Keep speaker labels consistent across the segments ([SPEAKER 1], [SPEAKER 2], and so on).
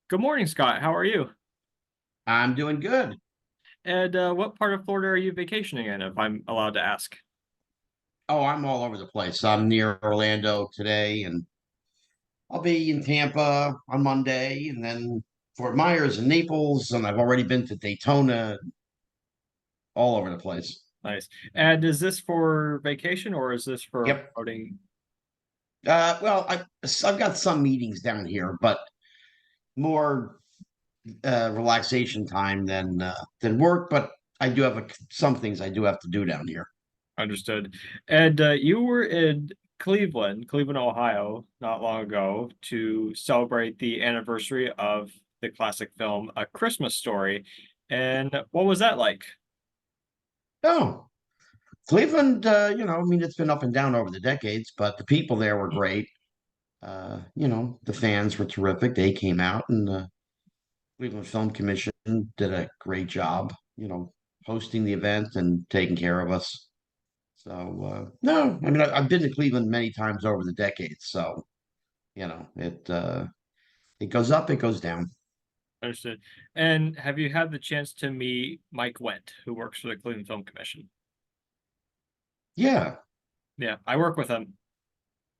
[SPEAKER 1] Good morning, Scott. How are you?
[SPEAKER 2] I'm doing good.
[SPEAKER 1] And what part of Florida are you vacationing in, if I'm allowed to ask?
[SPEAKER 2] Oh, I'm all over the place. I'm near Orlando today, and I'll be in Tampa on Monday, and then Fort Myers and Naples, and I've already been to Daytona, all over the place.
[SPEAKER 1] Nice. And is this for vacation or is this for
[SPEAKER 2] Yep.
[SPEAKER 1] promoting?
[SPEAKER 2] I've got some meetings down here, but more relaxation time than work. But I do have some things I do have to do down here.
[SPEAKER 1] Understood. And you were in Cleveland, Ohio, not long ago to celebrate the anniversary of the classic film A Christmas Story. And what was that like?
[SPEAKER 2] Oh, Cleveland, I mean, it's been up and down over the decades, but the people there were great. The fans were terrific. They came out, and the Cleveland Film Commission did a great job, hosting the event and taking care of us. So, no, I mean, I've been to Cleveland many times over the decades. So, it goes up, it goes down.
[SPEAKER 1] Understood. And have you had the chance to meet Mike Wendt, who works for the Cleveland Film Commission?
[SPEAKER 2] Yeah,
[SPEAKER 1] Yeah, I work with him.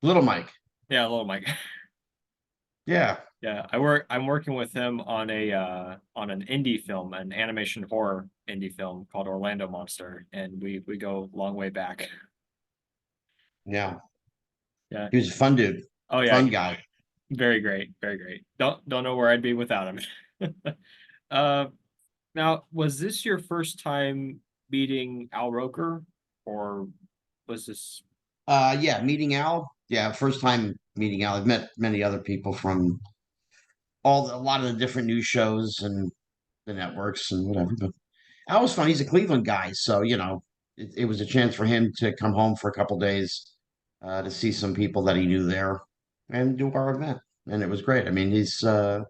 [SPEAKER 2] Little Mike.
[SPEAKER 1] Yeah, little Mike.
[SPEAKER 2] Yeah,
[SPEAKER 1] Yeah, I'm working with him on an indie film, an animation horror indie film called Orlando Monster, and we go long way back.
[SPEAKER 2] yeah.
[SPEAKER 1] Yeah.
[SPEAKER 2] He was a fun dude,
[SPEAKER 1] Oh yeah,
[SPEAKER 2] fun
[SPEAKER 1] he's
[SPEAKER 2] guy.
[SPEAKER 1] very great, very great. Don't know where I'd be without him. Uh Now, was this your first time meeting Al Roker, or was this
[SPEAKER 2] Yeah, meeting Al. Yeah, first time meeting Al. I've met many other people from a lot of the different news shows and the networks and whatever. But Al was fun. He's a Cleveland guy, so it was a chance for him to come home for a couple days to see some people that he knew there and do our event, and it was great. I mean, he's a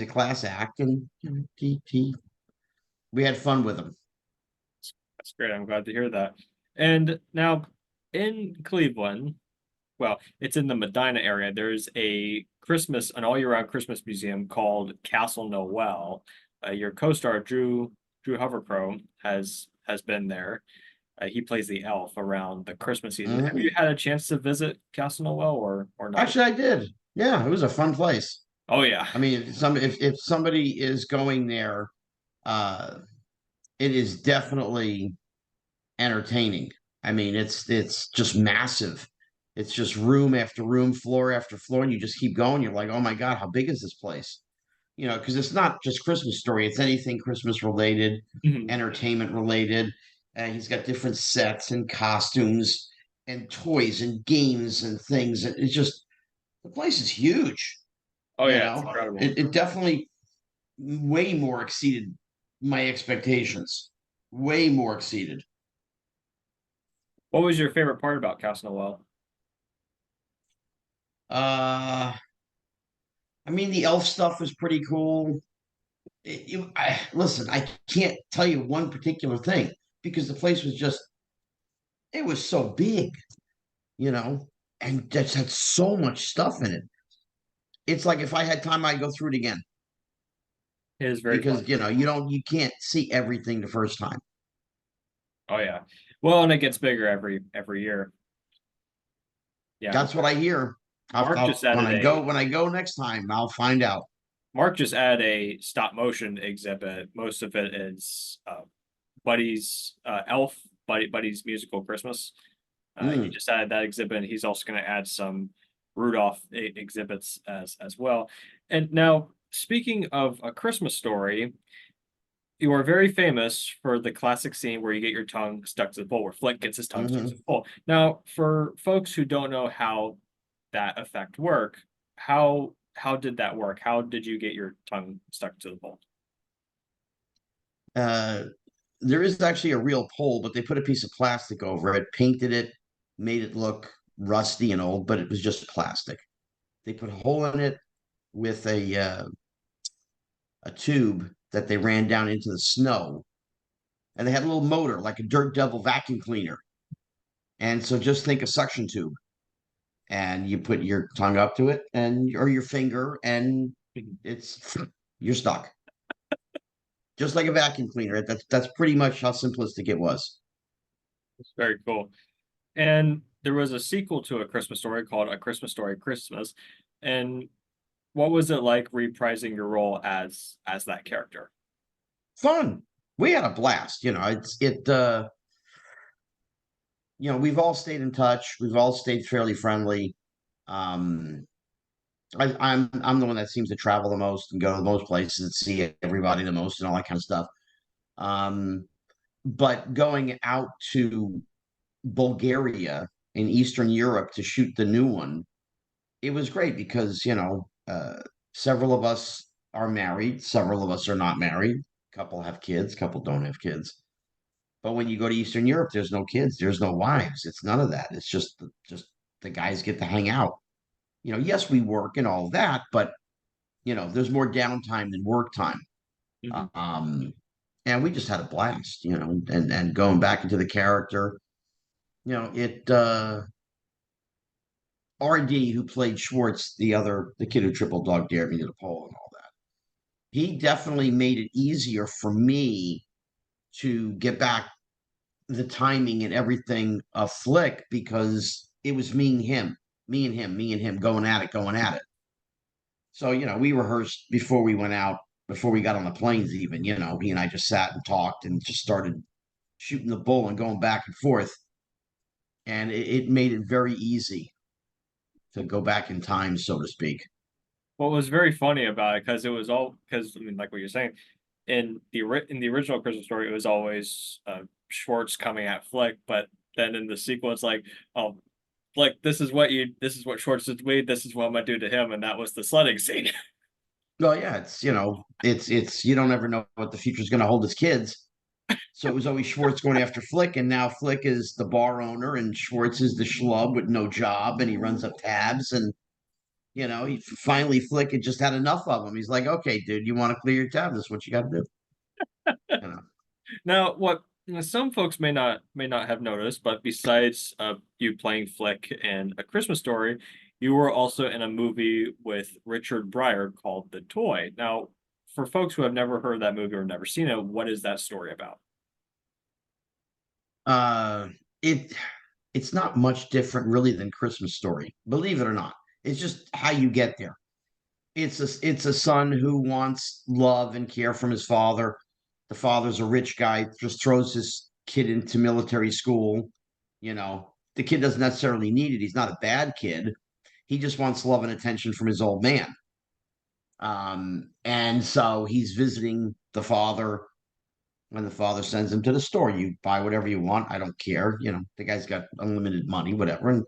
[SPEAKER 2] class act, and we had fun with him.
[SPEAKER 1] that's great. I'm glad to hear that. And now in Cleveland, well, it's in the Medina area. There's an all year round Christmas museum called Castle Noel. Your co-star Drew Hovercrow has been there. He plays the elf around the Christmas season. Have you
[SPEAKER 2] Mhm.
[SPEAKER 1] had a chance to visit Castle Noel or not yet?
[SPEAKER 2] Actually, I did. Yeah, it was a fun place.
[SPEAKER 1] Oh yeah,
[SPEAKER 2] I mean, if somebody is going there, uh, it is definitely entertaining. I mean, it's just massive. It's just room after room, floor after floor, and you just keep going. You're like, oh my God, how big is this place? Because it's not just Christmas story, it's anything Christmas related,
[SPEAKER 1] Mhm.
[SPEAKER 2] entertainment related. And he's got different sets and costumes and toys and games and things. And it's just the place is huge,
[SPEAKER 1] Oh
[SPEAKER 2] you
[SPEAKER 1] yeah, it's
[SPEAKER 2] know.
[SPEAKER 1] incredible.
[SPEAKER 2] It definitely way more exceeded my expectations. Way more exceeded.
[SPEAKER 1] What was your favorite part about Castle Noel?
[SPEAKER 2] Uh I mean, the elf stuff was pretty cool. Listen, I can't tell you one particular thing because the place was just, it was so big, you know, and just had so much stuff in it. It's like if I had time, I'd go through it again
[SPEAKER 1] It is very fun.
[SPEAKER 2] because, you can't see everything the first time.
[SPEAKER 1] Oh yeah. Well, and it gets bigger every year. Yeah,
[SPEAKER 2] That's what I hear.
[SPEAKER 1] Mark just added a
[SPEAKER 2] When I go next time, I'll find out.
[SPEAKER 1] Mark just added a stop motion exhibit. Most of it is Buddy's Buddy's musical Christmas. He
[SPEAKER 2] Mm.
[SPEAKER 1] just added that exhibit. And he's also going to add some Rudolph exhibits as well. And now, speaking of A Christmas Story, you are very famous for the classic scene where you get your tongue stuck to the pole, where Flick gets his tongue stuck to the
[SPEAKER 2] Hmm.
[SPEAKER 1] pole. Now, for folks who don't know how that effect work, how did that work? How did you get your tongue stuck to the pole?
[SPEAKER 2] Uh, there is actually a real pole, but they put a piece of plastic over it, painted it, made it look rusty and old, but it was just plastic. They put a hole in it with a tube that they ran down into the snow, and they had a little motor like a Dirt Devil vacuum cleaner. And so just think a suction tube, and you put your tongue up to it, and or your finger, and
[SPEAKER 1] Mhm.
[SPEAKER 2] It's you're stuck. Just like a vacuum cleaner. That's pretty much how simplistic it was.
[SPEAKER 1] It's very cool. And there was a sequel to A Christmas Story called A Christmas Story Christmas. And what was it like reprising your role as that character?
[SPEAKER 2] Fun. We had a blast. We've all stayed in touch. We've all stayed fairly friendly. Um, I'm the one that seems to travel the most and go to the most places and see everybody the most and all that kind of stuff. Um, but going out to Bulgaria in Eastern Europe to shoot the new one, it was great because several of us are married, several of us are not married. A couple have kids, a couple don't have kids. But when you go to Eastern Europe, there's no kids, there's no wives, it's none of that. It's just the guys get to hang out. Yes, we work and all that, but there's more downtime than work time.
[SPEAKER 1] Mhm.
[SPEAKER 2] Um, and we just had a blast, and going back into the character, it RD, who played Schwartz, the kid who triple dog dared me to the pole and all that, he definitely made it easier for me to get back the timing and everything of Flick because it was me and him, me and him going at it, going at it. So, we rehearsed before we went out, before we got on the planes, even, he and I just sat and talked and just started shooting the bull and going back and forth. And it made it very easy to go back in time, so to speak.
[SPEAKER 1] What was very funny about it, because it was all because I mean, like what you're saying, in the original Christmas Story, it was always Schwartz coming at Flick, but then in the sequel, it's like, oh, Flick, this is what Schwartz did to me, this is what I'm gonna do to him, and that was the sledding scene.
[SPEAKER 2] Well, yeah, it's you don't ever know what the future's going to hold as kids. So it was always Schwartz going after Flick, and now Flick is the bar owner, and Schwartz is the schlub with no job, and he runs up tabs, and he finally Flick had just had enough of him. He's like, okay, dude, you want to clear your tab? This is what you got to do. You know.
[SPEAKER 1] Now, some folks may not have noticed, but besides you playing Flick in A Christmas Story, you were also in a movie with Richard Pryor called The Toy. Now, for folks who have never heard of that movie or never seen it, what is that story about?
[SPEAKER 2] Uh, it it's not much different really than Christmas Story, believe it or not. It's just how you get there. It's a son who wants love and care from his father. The father's a rich guy, just throws his kid into military school. The kid doesn't necessarily need it. He's not a bad kid. He just wants love and attention from his old man. And so he's visiting the father when the father sends him to the store. You buy whatever you want. I don't care. The guy's got unlimited money, whatever. And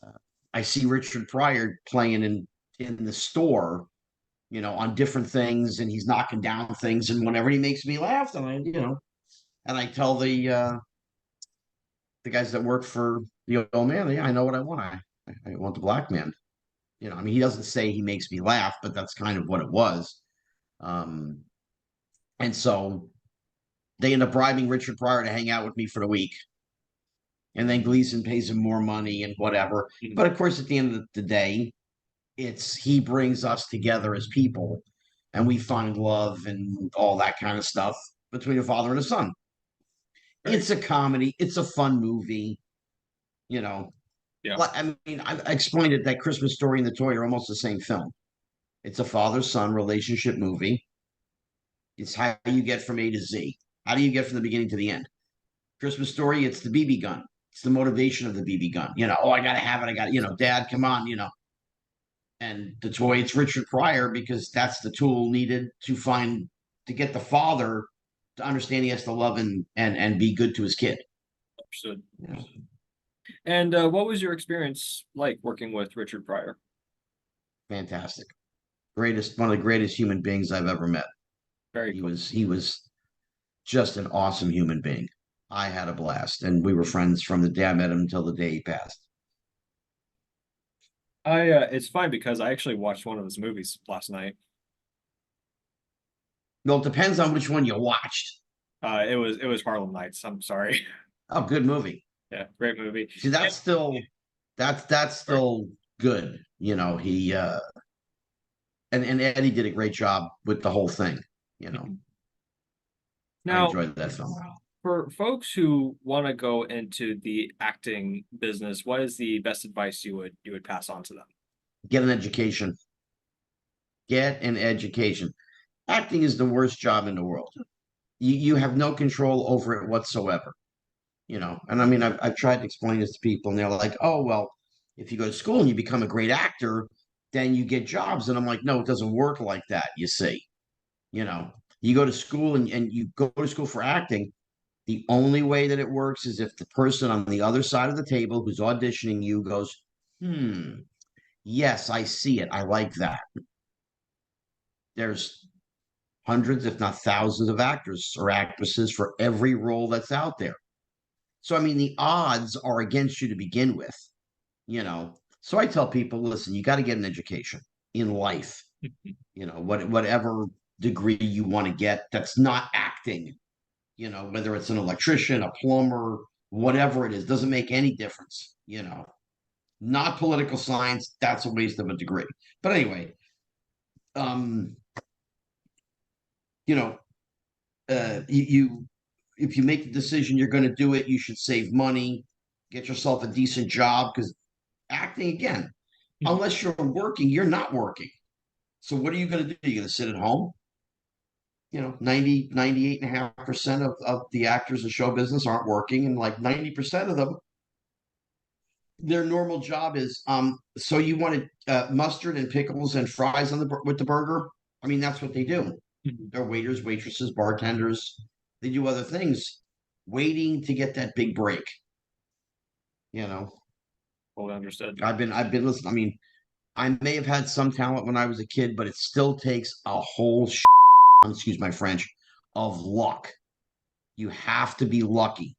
[SPEAKER 2] uh, I see Richard Pryor playing in the store, on different things, and he's knocking down things and whatever. He makes me laugh, and I tell the guys that work for the old man, yeah, I know what I want. I want the black man. I mean, he doesn't say he makes me laugh, but that's kind of what it was. Um, and so they end up bribing Richard Pryor to hang out with me for the week. And then Gleason pays him more money and whatever.
[SPEAKER 1] Mhm.
[SPEAKER 2] But of course, at the end of the day, it's he brings us together as people and we find love and all that kind of stuff between a father and a son.
[SPEAKER 1] Very,
[SPEAKER 2] It's a comedy, it's a fun movie, you know.
[SPEAKER 1] yeah,
[SPEAKER 2] I mean, I explained it that Christmas Story and The Toy are almost the same film. It's a father son relationship movie. It's how you get from A to Z. How do you get from the beginning to the end? Christmas Story, it's the BB gun. It's the motivation of the BB gun. Oh, I got to have it. I got, Dad, come on, And the toy, it's Richard Pryor because that's the tool needed to get the father to understand he has to love and be good to his kid.
[SPEAKER 1] understood.
[SPEAKER 2] Yeah.
[SPEAKER 1] And what was your experience like working with Richard Pryor?
[SPEAKER 2] Fantastic. One of the greatest human beings I've ever met.
[SPEAKER 1] Very
[SPEAKER 2] He
[SPEAKER 1] cool.
[SPEAKER 2] was he was just an awesome human being. I had a blast, and we were friends from the day I met him until the day he passed.
[SPEAKER 1] It's fine because I actually watched one of his movies last night.
[SPEAKER 2] Well, it depends on which one you watched.
[SPEAKER 1] It was Harlem Nights. I'm sorry.
[SPEAKER 2] Oh, good movie.
[SPEAKER 1] Yeah, great movie.
[SPEAKER 2] See, that's
[SPEAKER 1] Sorry.
[SPEAKER 2] still good. He and Eddie did a great job with the whole thing. You know, I
[SPEAKER 1] Now,
[SPEAKER 2] enjoyed that film.
[SPEAKER 1] for folks who want to go into the acting business, what is the best advice you would pass on to them?
[SPEAKER 2] Get an education. Get an education. Acting is the worst job in the world. You have no control over it whatsoever. You know, and I mean, I've tried to explain this to people, and they're like, "Oh, well, if you go to school and you become a great actor, then you get jobs." And I'm like, "No, it doesn't work like that. You see, you know, you go to school and you go to school for acting. The only way that it works is if the person on the other side of the table who's auditioning you goes, hmm, yes, I see it. I like that." There's hundreds, if not thousands, of actors or actresses for every role that's out there. So, I mean, the odds are against you to begin with, you know. So I tell people, listen, you got to get an education in life, you know, whatever degree you want to get that's not acting, you know, whether it's an electrician, a plumber, whatever it is, doesn't make any difference, you know. Not political science, that's a waste of a degree. But anyway, um, you know, you if you make the decision you're going to do it, you should save money, get yourself a decent job because acting again, unless you're working, you're not working. So what are you going to do? You're going to sit at home? You know, 98.5% of the actors in show business aren't working, and like 90% of them, their normal job is so you wanted mustard and pickles and fries on with the burger. I mean, that's what they do. They're waiters, waitresses, bartenders. They do other things, waiting to get that big break. You know,
[SPEAKER 1] Fully understood.
[SPEAKER 2] I've been listening. I mean, I may have had some talent when I was a kid, but it still takes a whole excuse my French, of luck. You have to be lucky.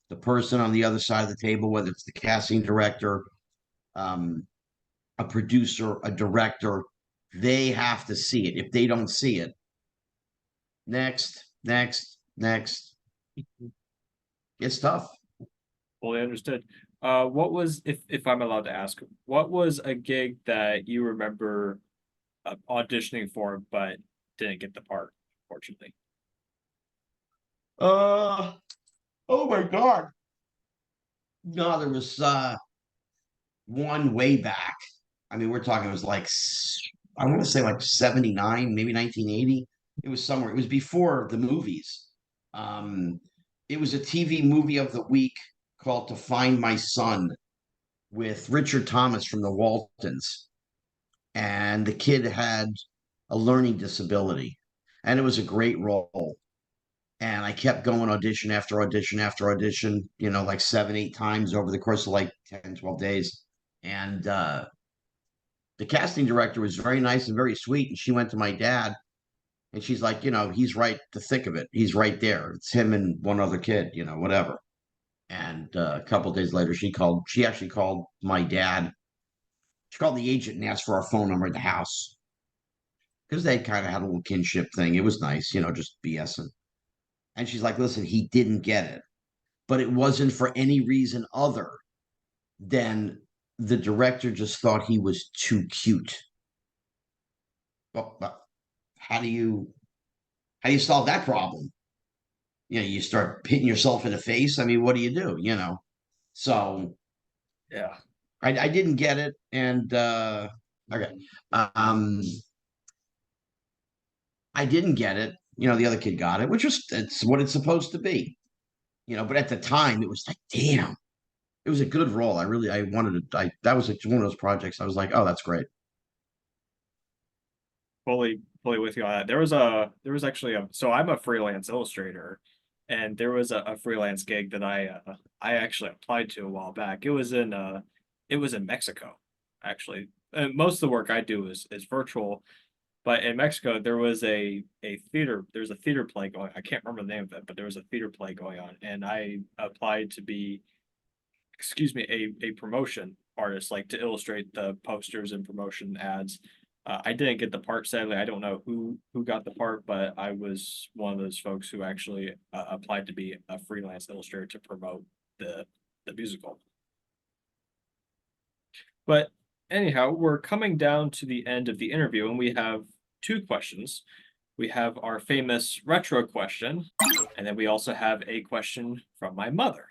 [SPEAKER 2] The person on the other side of the table, whether it's the casting director, um, a producer, a director, they have to see it. If they don't see it, next, next, next, it's tough.
[SPEAKER 1] Fully understood. What was, if I'm allowed to ask, what was a gig that you remember auditioning for but didn't get the part, unfortunately?
[SPEAKER 2] Uh oh my God. No, there was one way back. I mean, we're talking, it was like, I want to say like 79, maybe 1980. It was somewhere, it was before the movies. Um, it was a TV movie of the week called To Find My Son with Richard Thomas from the Waltons. And the kid had a learning disability. And it was a great role. And I kept going audition after audition after audition, you know, like 7, 8 times over the course of like 10, 12 days. And the casting director was very nice and very sweet. And she went to my dad and she's like, you know, he's right to thick of it. He's right there. It's him and one other kid, you know, whatever. And a couple of days later, she actually called my dad. She called the agent and asked for our phone number at the house because they kind of had a little kinship thing. It was nice, you know, just BSing. And she's like, listen, he didn't get it, but it wasn't for any reason other than the director just thought he was too cute. Well, but how do you solve that problem? You know, you start hitting yourself in the face. I mean, what do you do? You know, so
[SPEAKER 1] Yeah.
[SPEAKER 2] I didn't get it, and okay, um, I didn't get it. You know, the other kid got it, which was it's what it's supposed to be. You know, but at the time, it was like, damn, it was a good role. I wanted to. That was one of those projects. I was like, oh, that's great.
[SPEAKER 1] Fully with you on that. There was actually so I'm a freelance illustrator, and there was a freelance gig that I actually applied to a while back. It was in Mexico, actually. And most of the work I do is virtual, but in Mexico there was a theater there's a theater play going. I can't remember the name of it, but there was a theater play going on, and I applied to be, excuse me, a promotion artist, like to illustrate the posters and promotion ads. I didn't get the part, sadly. I don't know who got the part, but I was one of those folks who actually applied to be a freelance illustrator to promote the musical. But anyhow, we're coming down to the end of the interview, and we have two questions. We have our famous retro question, and then we also have a question from my mother.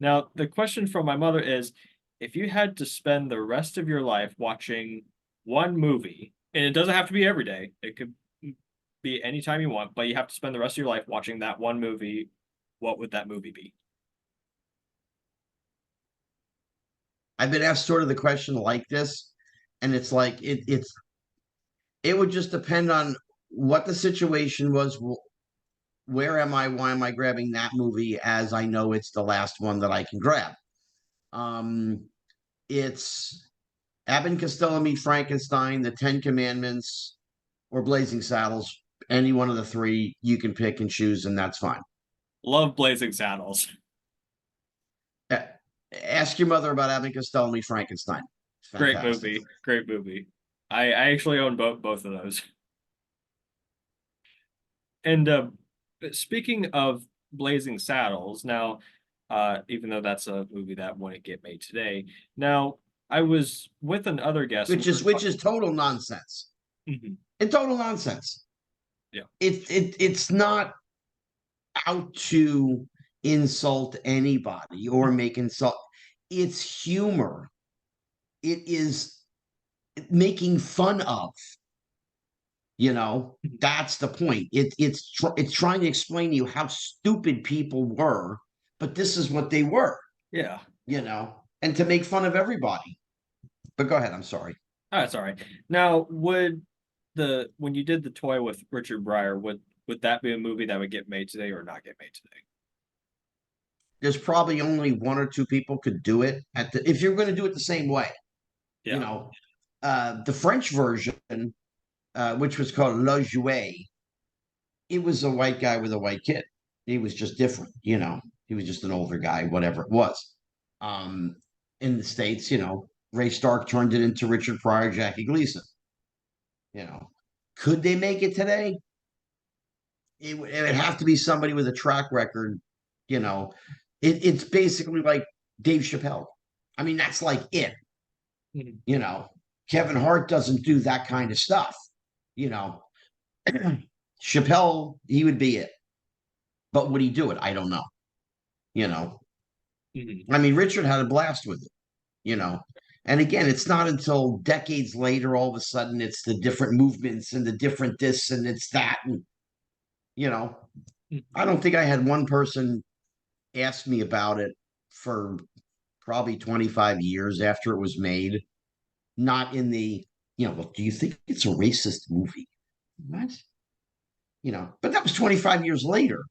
[SPEAKER 1] Now, the question from my mother is, if you had to spend the rest of your life watching one movie, and it doesn't have to be every day, it could be anytime you want, but you have to spend the rest of your life watching that one movie, what would that movie be?
[SPEAKER 2] I've been asked sort of the question like this, and it's like it would just depend on what the situation was. Where am I? Why am I grabbing that movie as I know it's the last one that I can grab? Um, it's Abbott and Costello Meet Frankenstein, The Ten Commandments, or Blazing Saddles. Any one of the three you can pick and choose, and that's fine.
[SPEAKER 1] Love Blazing Saddles.
[SPEAKER 2] A- Ask your mother about Abbott and Costello Meet Frankenstein. It's
[SPEAKER 1] Great
[SPEAKER 2] fantastic.
[SPEAKER 1] movie. Great movie. I actually own both of those. And speaking of Blazing Saddles, now, even though that's a movie that wouldn't get made today, now I was with another guest.
[SPEAKER 2] Which is total nonsense.
[SPEAKER 1] Mhm.
[SPEAKER 2] And total nonsense.
[SPEAKER 1] Yeah.
[SPEAKER 2] It's not out to insult anybody or make insult. It's humor. It is making fun of. That's the point. It's trying to explain to you how stupid people were, but this is what they were.
[SPEAKER 1] Yeah.
[SPEAKER 2] And to make fun of everybody. But go ahead. I'm sorry.
[SPEAKER 1] Oh, that's all right. Now, would when you did the toy with Richard Pryor, would that be a movie that would get made today or not get made today?
[SPEAKER 2] There's probably only one or two people could do it if you're going to do it the same way.
[SPEAKER 1] Yeah.
[SPEAKER 2] The French version, which was called Le Jouet, it was a white guy with a white kid. He was just different. He was just an older guy, whatever it was. Um, in the States, Ray Stark turned it into Richard Pryor, Jackie Gleason. Could they make it today? It would have to be somebody with a track record. It's basically like Dave Chappelle. I mean, that's like it.
[SPEAKER 1] Mhm.
[SPEAKER 2] Kevin Hart doesn't do that kind of stuff. Chappelle, he would be it. But would he do it? I don't know. You know,
[SPEAKER 1] Mhm.
[SPEAKER 2] I mean, Richard had a blast with it. And again, it's not until decades later, all of a sudden, it's the different movements and the different this and it's that. And, you know,
[SPEAKER 1] Mhm.
[SPEAKER 2] I don't think I had one person ask me about it for probably 25 years after it was made. Not in the, well, do you think it's a racist movie? What? But that was 25 years later.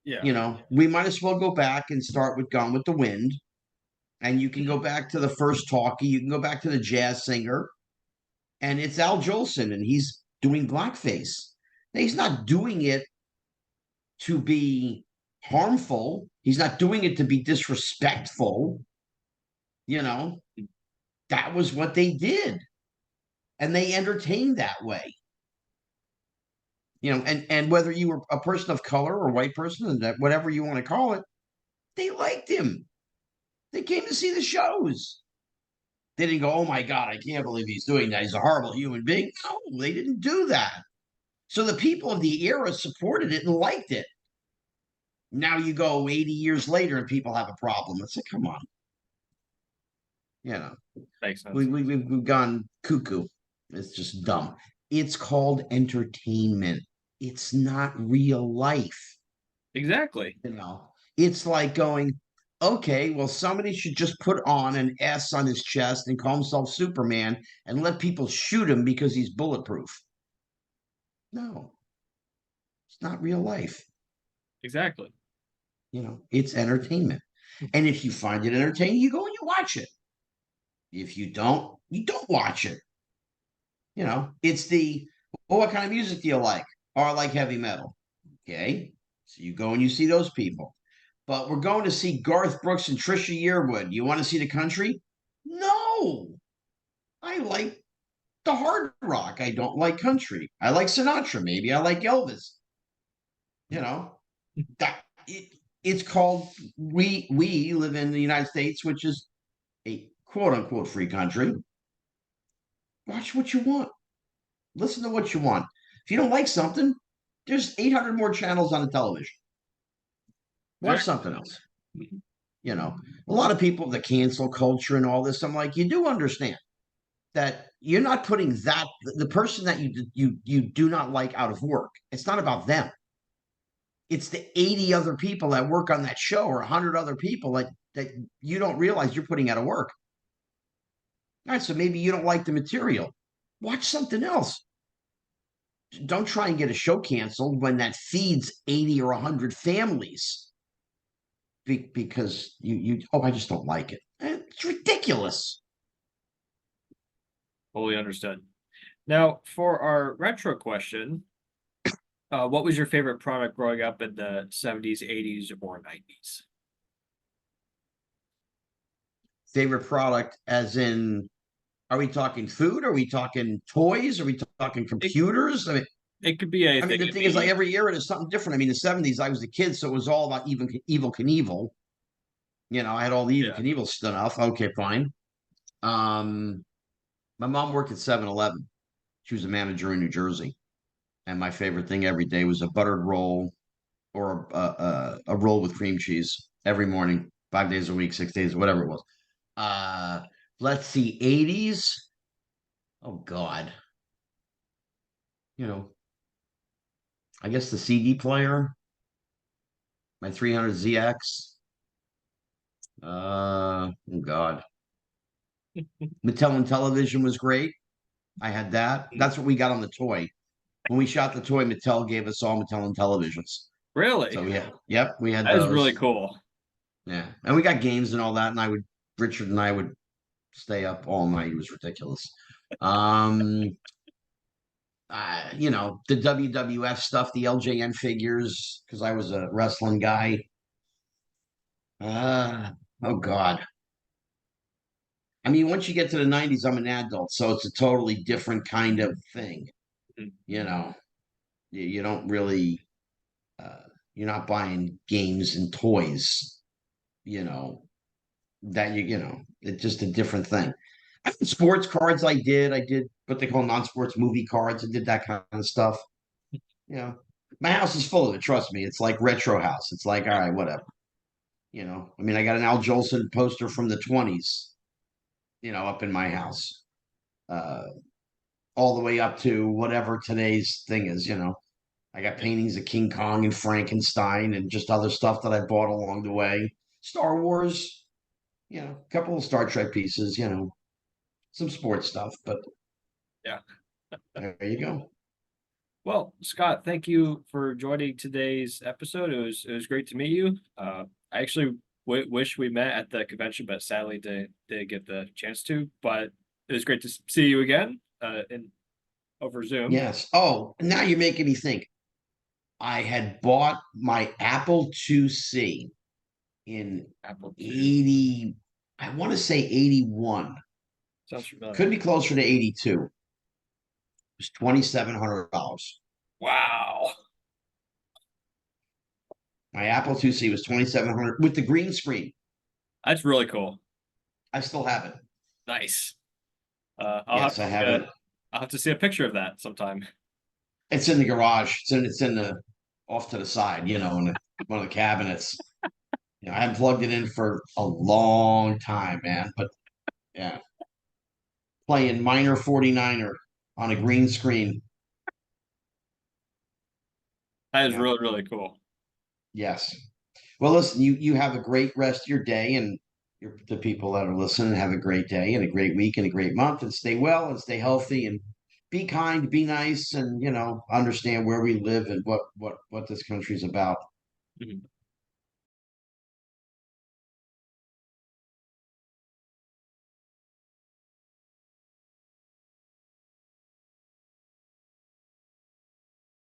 [SPEAKER 1] Yeah.
[SPEAKER 2] We might as well go back and start with Gone with the Wind. And you can go back to the first talkie. You can go back to the jazz singer. And it's Al Jolson, and he's doing blackface. Now, he's not doing it to be harmful. He's not doing it to be disrespectful. You know, that was what they did. And they entertained that way. And whether you were a person of color or white person, and that whatever you want to call it, they liked him. They came to see the shows. They didn't go, "Oh my God, I can't believe he's doing that. He's a horrible human being." No, they didn't do that. So the people of the era supported it and liked it. Now you go 80 years later and people have a problem. It's like, come on. You know,
[SPEAKER 1] Makes sense.
[SPEAKER 2] we've gone cuckoo. It's just dumb. It's called entertainment. It's not real life.
[SPEAKER 1] Exactly.
[SPEAKER 2] It's like going, okay, well, somebody should just put on an S on his chest and call himself Superman and let people shoot him because he's bulletproof. No, it's not real life.
[SPEAKER 1] Exactly.
[SPEAKER 2] It's entertainment. And if you find it entertaining, you go and you watch it. If you don't, you don't watch it. It's what kind of music do you like? Or I like heavy metal. Okay. So you go and you see those people. But we're going to see Garth Brooks and Trisha Yearwood. You want to see the country? No. I like the hard rock. I don't like country. I like Sinatra. Maybe I like Elvis. That it's called we live in the United States, which is a quote unquote free country. Watch what you want. Listen to what you want. If you don't like something, there's 800 more channels on the television.
[SPEAKER 1] Very.
[SPEAKER 2] Watch something else. You know, a lot of people, the cancel culture and all this. I'm like, you do understand that you're not putting that the person that you do not like out of work. It's not about them. It's the 80 other people that work on that show or 100 other people that you don't realize you're putting out of work. All right, so maybe you don't like the material. Watch something else. Don't try and get a show canceled when that feeds 80 or 100 families because I just don't like it. It's ridiculous.
[SPEAKER 1] Fully understood. Now, for our retro question, what was your favorite product growing up in the 70s, 80s, or 90s?
[SPEAKER 2] Favorite product, as in, are we talking food? Are we talking toys? Are we talking
[SPEAKER 1] It,
[SPEAKER 2] computers?
[SPEAKER 1] it could be
[SPEAKER 2] I mean,
[SPEAKER 1] anything.
[SPEAKER 2] the
[SPEAKER 1] It'd
[SPEAKER 2] thing is, like
[SPEAKER 1] be,
[SPEAKER 2] every era is something different. I mean, the 70s, I was a kid, so it was all about even Evil Knievel. I had all the Evil
[SPEAKER 1] yeah.
[SPEAKER 2] Knievel stuff. Okay, fine. Um, my mom worked at 7-Eleven. She was a manager in New Jersey. And my favorite thing every day was a buttered roll or a roll with cream cheese every morning, 5 days a week, 6 days, whatever it was. Uh, let's see, 80s. Oh God. You know, I guess the CD player, my 300ZX. Oh God. Mattel and television was great. I had that. That's what we got on the toy. When we shot the toy, Mattel gave us all Mattel and televisions.
[SPEAKER 1] Really?
[SPEAKER 2] So yep, we had
[SPEAKER 1] That is really
[SPEAKER 2] those.
[SPEAKER 1] cool.
[SPEAKER 2] Yeah. And we got games and all that. And Richard and I would stay up all night. It was ridiculous. Um, the WWF stuff, the LJN figures, because I was a wrestling guy. Oh God. I mean, once you get to the 90s, I'm an adult, so it's a totally different kind of thing.
[SPEAKER 1] Mhm.
[SPEAKER 2] You know, you don't really, uh, you're not buying games and toys, you know, it's just a different thing. I did sports cards. I did what they call non-sports movie cards. I did that kind of stuff. You know, my house is full of it. Trust me. It's like retro house. It's like, all right, whatever. I mean, I got an Al Jolson poster from the 20s, up in my house. Uh, all the way up to whatever today's thing is, I got paintings of King Kong and Frankenstein and just other stuff that I bought along the way. Star Wars, a couple of Star Trek pieces, some sports stuff, but
[SPEAKER 1] Yeah.
[SPEAKER 2] there you go.
[SPEAKER 1] Well, Scott, thank you for joining today's episode. It was great to meet you. I actually wish we met at the convention, but sadly didn't get the chance to. But it was great to see you again in over Zoom.
[SPEAKER 2] Yes. Oh, now you're making me think. I had bought my Apple IIc in
[SPEAKER 1] Apple II
[SPEAKER 2] 80, I want to say 81.
[SPEAKER 1] sounds familiar.
[SPEAKER 2] Could be closer to 82. It was $2,700.
[SPEAKER 1] Wow,
[SPEAKER 2] My Apple IIc was 2,700 with the green screen.
[SPEAKER 1] that's really cool.
[SPEAKER 2] I still have it.
[SPEAKER 1] Nice.
[SPEAKER 2] Yes, I have it.
[SPEAKER 1] I'll have to see a picture of that sometime.
[SPEAKER 2] It's in the garage. It's in the off to the side, in one of the cabinets. I haven't plugged it in for a long time, man. But yeah, playing minor 49er on a green screen.
[SPEAKER 1] That is
[SPEAKER 2] Yeah.
[SPEAKER 1] really, really cool.
[SPEAKER 2] Yes. Well, listen, you have a great rest of your day, and the people that are listening have a great day and a great week and a great month, and stay well and stay healthy and be kind, be nice, and understand where we live and what this country's about.
[SPEAKER 1] Mhm.